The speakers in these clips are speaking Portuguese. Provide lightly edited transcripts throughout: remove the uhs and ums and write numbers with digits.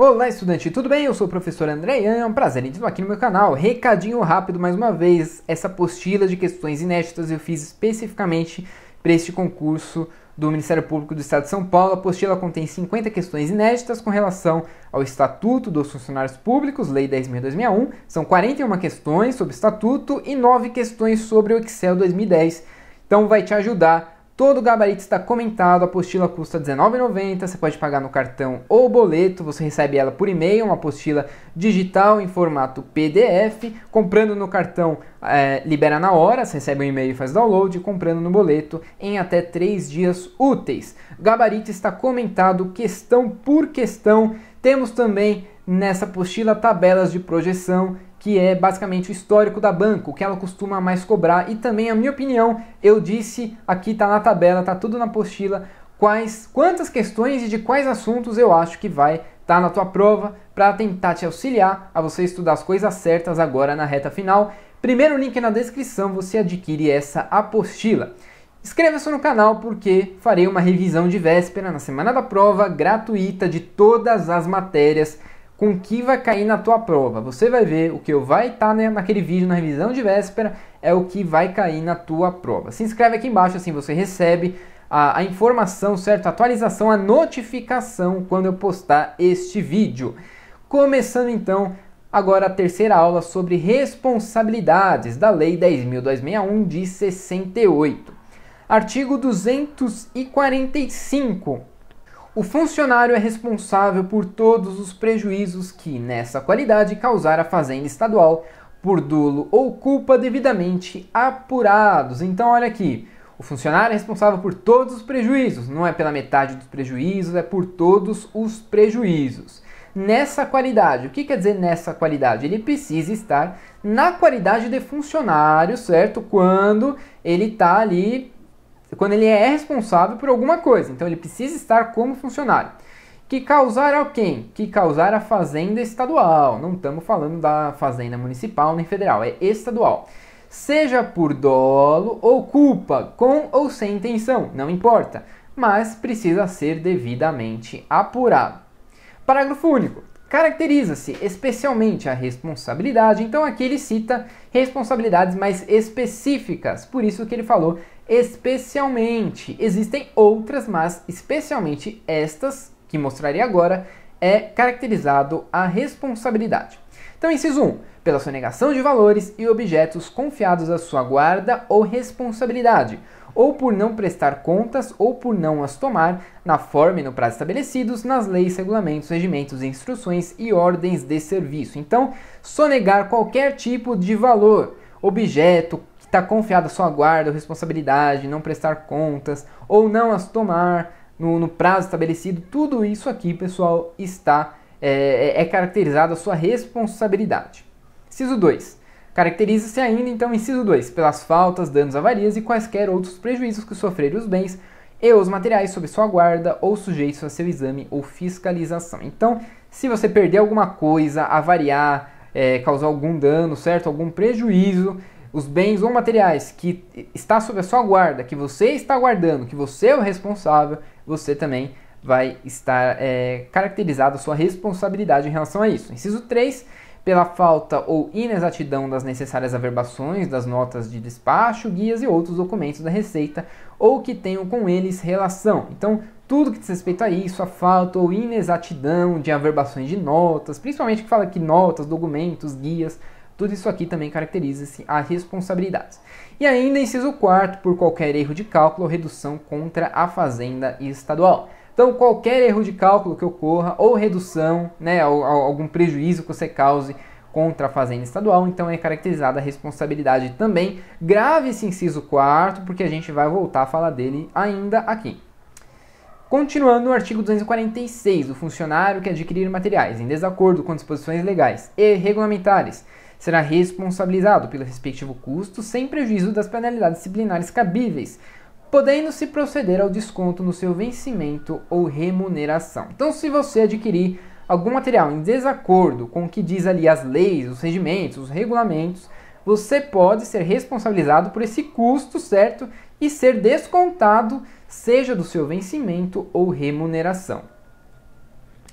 Olá, estudante, tudo bem? Eu sou o professor André Ian, é um prazer em ter aqui no meu canal. Recadinho rápido mais uma vez, essa apostila de questões inéditas eu fiz especificamente para este concurso do Ministério Público do Estado de São Paulo. A apostila contém 50 questões inéditas com relação ao Estatuto dos Funcionários Públicos, Lei 10.061. São 41 questões sobre o Estatuto e 9 questões sobre o Excel 2010. Então vai te ajudar. Todo o gabarito está comentado, a apostila custa R$19,90, você pode pagar no cartão ou boleto, você recebe ela por e-mail, uma apostila digital em formato PDF, comprando no cartão libera na hora, você recebe um e-mail e faz download, comprando no boleto em até 3 dias úteis. O gabarito está comentado questão por questão, temos também nessa apostila tabelas de projeção, que é basicamente o histórico da banca, o que ela costuma mais cobrar, e também a minha opinião, eu disse, aqui tá na tabela, tá tudo na apostila, quantas questões e de quais assuntos eu acho que vai estar na tua prova, para tentar te auxiliar a você estudar as coisas certas agora na reta final. Primeiro link na descrição, você adquire essa apostila. Inscreva-se no canal porque farei uma revisão de véspera na semana da prova, gratuita, de todas as matérias com que vai cair na tua prova. Você vai ver o que vai estar naquele vídeo na revisão de véspera, é o que vai cair na tua prova. Se inscreve aqui embaixo, assim você recebe a informação, certo? A atualização, a notificação quando eu postar este vídeo. Começando então agora a terceira aula sobre responsabilidades da Lei 10.261 de 68. Artigo 245. O funcionário é responsável por todos os prejuízos que, nessa qualidade, causar a Fazenda Estadual por dolo ou culpa devidamente apurados. Então, olha aqui, o funcionário é responsável por todos os prejuízos, não é pela metade dos prejuízos, é por todos os prejuízos. Nessa qualidade, o que quer dizer nessa qualidade? Ele precisa estar na qualidade de funcionário, certo? Quando ele está ali, quando ele é responsável por alguma coisa. Então ele precisa estar como funcionário. Que causar a quem? Que causar a Fazenda Estadual. Não estamos falando da Fazenda Municipal nem Federal, é estadual. Seja por dolo ou culpa, com ou sem intenção, não importa, mas precisa ser devidamente apurado. Parágrafo único. Caracteriza-se especialmente a responsabilidade, então aqui ele cita responsabilidades mais específicas, por isso que ele falou especialmente. Existem outras, mas especialmente estas, que mostrarei agora, é caracterizado a responsabilidade. Então, inciso 1, pela sonegação de valores e objetos confiados à sua guarda ou responsabilidade, ou por não prestar contas ou por não as tomar na forma e no prazo estabelecidos nas leis, regulamentos, regimentos, instruções e ordens de serviço. Então, sonegar qualquer tipo de valor, objeto que está confiado à sua guarda ou responsabilidade, não prestar contas ou não as tomar no prazo estabelecido, tudo isso aqui, pessoal, está caracterizado a sua responsabilidade. Inciso 2. Caracteriza-se ainda, então, inciso 2, pelas faltas, danos, avarias e quaisquer outros prejuízos que sofrerem os bens e os materiais sob sua guarda ou sujeitos a seu exame ou fiscalização. Então, se você perder alguma coisa, avariar, causar algum dano, certo? Algum prejuízo, os bens ou materiais que está sob a sua guarda, que você está guardando, que você é o responsável, você também vai estar caracterizado a sua responsabilidade em relação a isso. Inciso 3, pela falta ou inexatidão das necessárias averbações das notas de despacho, guias e outros documentos da Receita ou que tenham com eles relação. Então, tudo que diz respeito a isso, a falta ou inexatidão de averbações de notas, principalmente que fala que notas, documentos, guias, tudo isso aqui também caracteriza-se a responsabilidade. E ainda, inciso 4, por qualquer erro de cálculo ou redução contra a Fazenda Estadual. Então, qualquer erro de cálculo que ocorra, ou redução, né, algum prejuízo que você cause contra a Fazenda Estadual, então é caracterizada a responsabilidade também. Grave esse inciso 4, porque a gente vai voltar a falar dele ainda aqui. Continuando no artigo 246, o funcionário que adquirir materiais em desacordo com disposições legais e regulamentares será responsabilizado pelo respectivo custo sem prejuízo das penalidades disciplinares cabíveis, podendo-se proceder ao desconto no seu vencimento ou remuneração. Então, se você adquirir algum material em desacordo com o que diz ali as leis, os regimentos, os regulamentos, você pode ser responsabilizado por esse custo, certo? E ser descontado, seja do seu vencimento ou remuneração.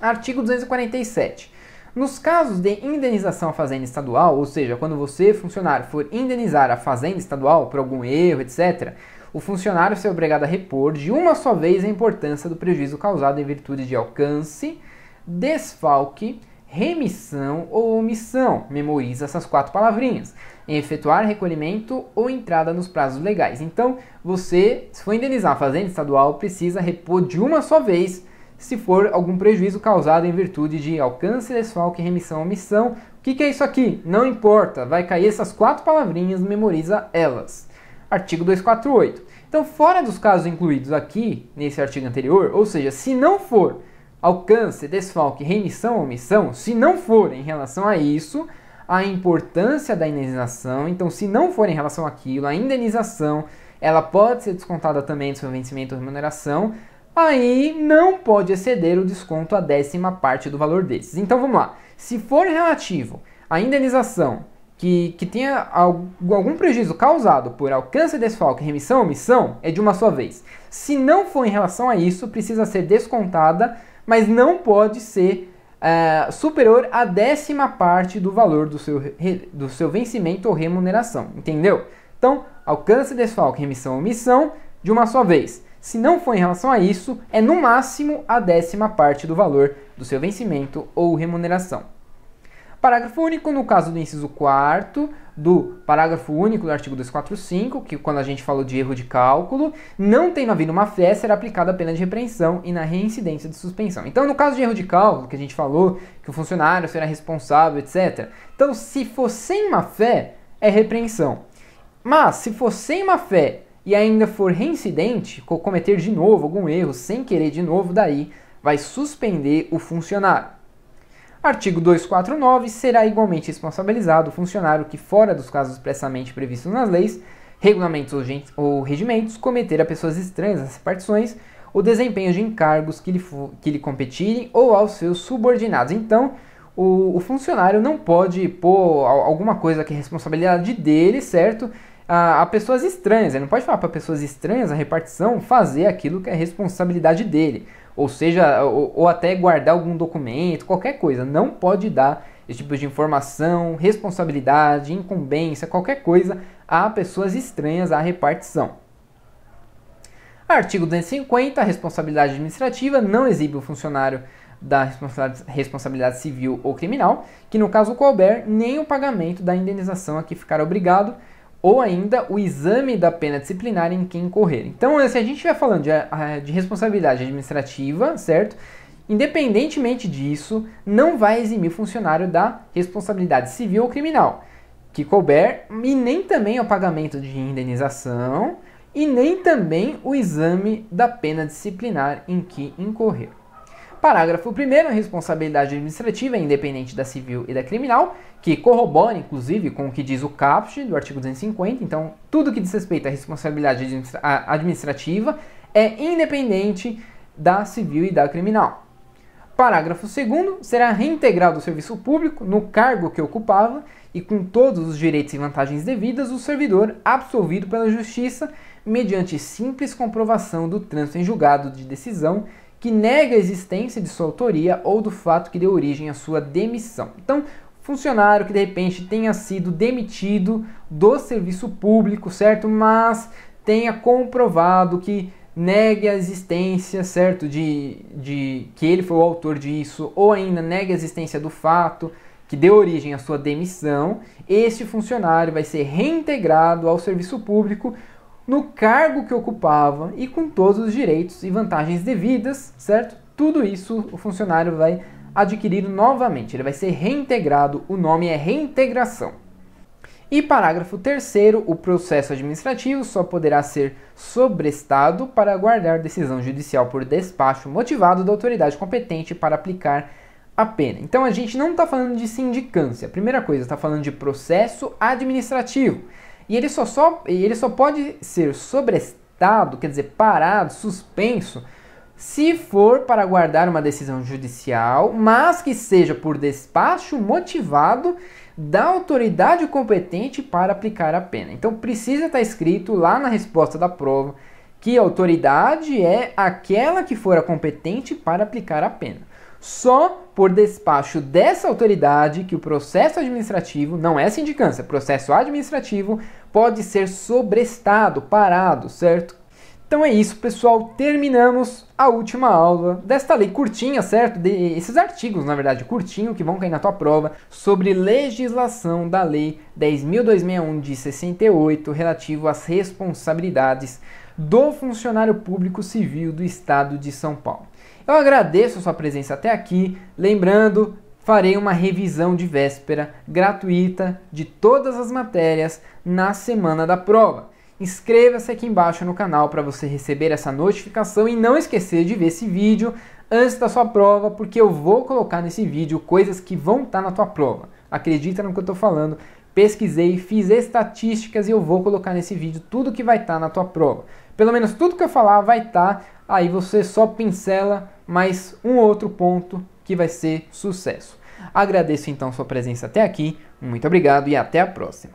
Artigo 247. Nos casos de indenização à fazenda estadual, ou seja, quando você, funcionário, for indenizar a fazenda estadual por algum erro, etc., o funcionário será obrigado a repor de uma só vez a importância do prejuízo causado em virtude de alcance, desfalque, remissão ou omissão. Memoriza essas 4 palavrinhas. Em efetuar recolhimento ou entrada nos prazos legais. Então, você, se for indenizar a fazenda estadual, precisa repor de uma só vez se for algum prejuízo causado em virtude de alcance, desfalque, remissão ou omissão. O que é isso aqui? Não importa, vai cair essas 4 palavrinhas, memoriza elas. Artigo 248. Então, fora dos casos incluídos aqui, nesse artigo anterior, ou seja, se não for alcance, desfalque, remissão ou omissão, se não for em relação a isso, a importância da indenização, então se não for em relação àquilo, a indenização, ela pode ser descontada também do seu vencimento ou remuneração, aí não pode exceder o desconto a 10ª parte do valor desses. Então vamos lá, se for relativo à indenização que tenha algum prejuízo causado por alcance, desfalque, remissão ou omissão, é de uma só vez. Se não for em relação a isso, precisa ser descontada, mas não pode ser superior à 10ª parte do valor do seu vencimento ou remuneração, entendeu? Então, alcance, desfalque, remissão ou omissão, de uma só vez. Se não for em relação a isso, é no máximo a 10ª parte do valor do seu vencimento ou remuneração. Parágrafo único, no caso do inciso 4º do parágrafo único do artigo 245, que quando a gente falou de erro de cálculo, não tendo havido má fé, será aplicada a pena de repreensão e na reincidência de suspensão. Então, no caso de erro de cálculo, que a gente falou que o funcionário será responsável, etc. Então, se for sem má fé, é repreensão. Mas, se for sem má fé e ainda for reincidente, cometer de novo algum erro sem querer de novo, daí vai suspender o funcionário. Artigo 249. Será igualmente responsabilizado o funcionário que, fora dos casos expressamente previstos nas leis, regulamentos ou regimentos, cometer a pessoas estranhas às repartições o desempenho de encargos que lhe competirem ou aos seus subordinados. Então, o funcionário não pode pôr alguma coisa que é responsabilidade dele, certo? A pessoas estranhas. Ele não pode falar para pessoas estranhas a repartição fazer aquilo que é responsabilidade dele. Ou seja, ou até guardar algum documento, qualquer coisa. Não pode dar esse tipo de informação, responsabilidade, incumbência, qualquer coisa a pessoas estranhas à repartição. Artigo 250. A responsabilidade administrativa não exibe o funcionário da responsabilidade civil ou criminal, que no caso couber, nem o pagamento da indenização a que ficar obrigado, ou ainda o exame da pena disciplinar em que incorrer. Então, se a gente estiver falando de responsabilidade administrativa, certo? Independentemente disso, não vai eximir o funcionário da responsabilidade civil ou criminal, que couber, e nem também o pagamento de indenização, e nem também o exame da pena disciplinar em que incorrer. Parágrafo 1º, a responsabilidade administrativa é independente da civil e da criminal, que corrobora, inclusive, com o que diz o caput do artigo 250. Então, tudo que diz respeito à responsabilidade administrativa é independente da civil e da criminal. Parágrafo 2º, será reintegrado ao serviço público no cargo que ocupava e com todos os direitos e vantagens devidas o servidor absolvido pela Justiça mediante simples comprovação do trânsito em julgado de decisão que nega a existência de sua autoria ou do fato que deu origem à sua demissão. Então, funcionário que de repente tenha sido demitido do serviço público, certo? Mas tenha comprovado que negue a existência, certo? De que ele foi o autor disso, ou ainda negue a existência do fato que deu origem à sua demissão, este funcionário vai ser reintegrado ao serviço público no cargo que ocupava e com todos os direitos e vantagens devidas, certo? Tudo isso o funcionário vai adquirir novamente, ele vai ser reintegrado, o nome é reintegração. E parágrafo 3º, o processo administrativo só poderá ser sobrestado para aguardar decisão judicial por despacho motivado da autoridade competente para aplicar a pena. Então a gente não está falando de sindicância, a primeira coisa, está falando de processo administrativo. E ele só pode ser sobrestado, quer dizer, parado, suspenso, se for para aguardar uma decisão judicial, mas que seja por despacho motivado da autoridade competente para aplicar a pena. Então precisa estar escrito lá na resposta da prova que a autoridade é aquela que for a competente para aplicar a pena. Só por despacho dessa autoridade que o processo administrativo, não é sindicância, processo administrativo, pode ser sobrestado, parado, certo? Então é isso, pessoal, terminamos a última aula desta lei curtinha, certo? Esses artigos, na verdade, curtinho, que vão cair na tua prova, sobre legislação da Lei 10.261 de 68, relativo às responsabilidades do funcionário público civil do Estado de São Paulo. Eu agradeço a sua presença até aqui, lembrando, farei uma revisão de véspera gratuita de todas as matérias na semana da prova. Inscreva-se aqui embaixo no canal para você receber essa notificação e não esquecer de ver esse vídeo antes da sua prova, porque eu vou colocar nesse vídeo coisas que vão estar na tua prova. Acredita no que eu estou falando, pesquisei, fiz estatísticas e eu vou colocar nesse vídeo tudo que vai estar na tua prova. Pelo menos tudo que eu falar vai estar, aí você só pincela mais um outro ponto que vai ser sucesso. Agradeço então sua presença até aqui, muito obrigado e até a próxima.